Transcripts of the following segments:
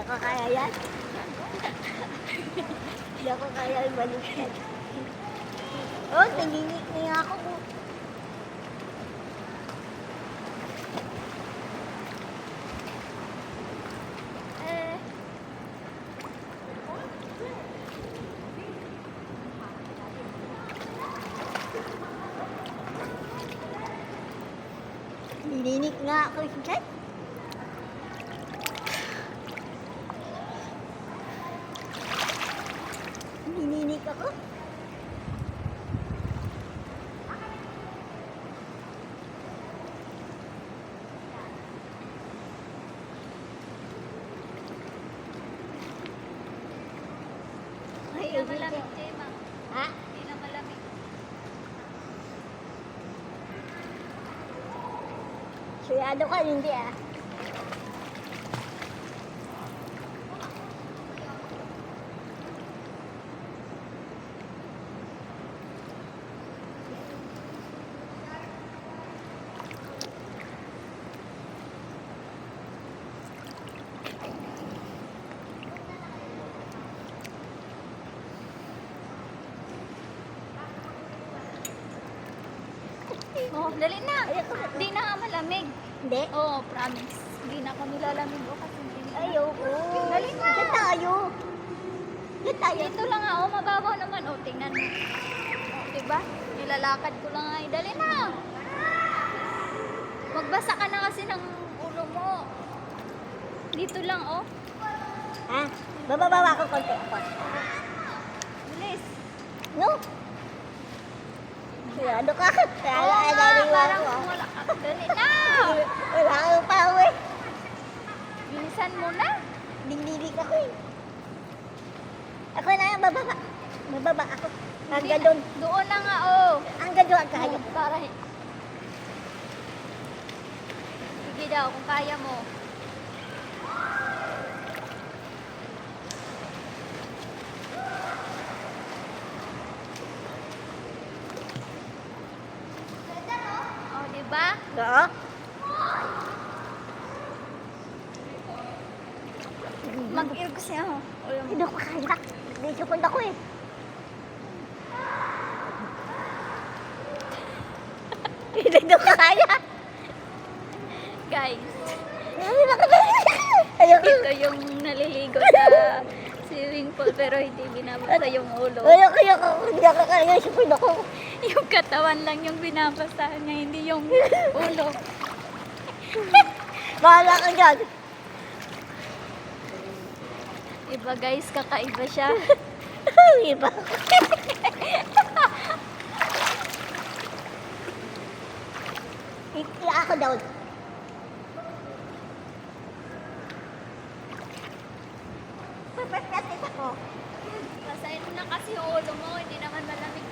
ko kaya yan. Hindi ako kaya balikan. Oh, naninig na ako. Nilinik nga ako dyan. Nilinik ako. Hindi na malamig, Gemma. Ha? Hindi na malamig. Suyado ka, hindi ah. Oh, dali na. Hindi na nga malamig. Hindi? Oo, promise. Hindi na kami lalamig o kasi hindi na. Ayoko. Dali na. Diyan tayo. Diyan tayo. Dito lang nga, oh, mababaw naman. Oh, tingnan mo. Oh, diba? Nilalakad ko lang nga. Dali na. Magbasa ka na kasi ng ulo mo. Dito lang, oh. Ha? Bababa ko konti ako. Bilis. No? Suyado ka. Kaya Oo nga, naliwa parang ko. wala ka. Dali na. Wala akong pawe. Bilisan mo na. Dindilig ako eh. Ako na yung bababa. Bababa ako. Hanggang Hindi doon. na- Doon na nga, oh. Hanggang doon kaya. Para. Sige daw, kung kaya mo. Oh, diba? Oo. Mag-ear ko siya, oh. Hindi ko kaya. Hindi ko punta ko eh. Hindi ko kaya. Guys, Ayoko. ito yung naliligo sa swimming pool pero hindi binabasa yung ulo. Ayoko. Hindi ako kaya. Sipin ako. Yung katawan lang yung binabasahan niya, hindi yung ulo. Bahala ka dyan. Iba guys, kakaiba siya. Iba. Ikla ako daw. Papaskatit ako. Basahin mo na kasi yung ulo mo, hindi naman malamig.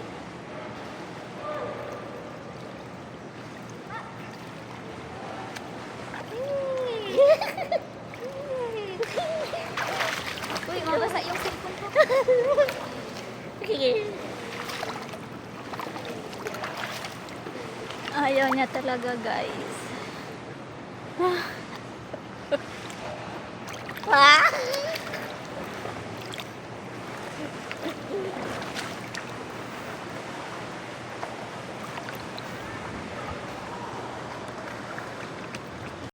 Uy, mabasa yung cellphone ko. Sige. Ayaw niya talaga guys. Ah!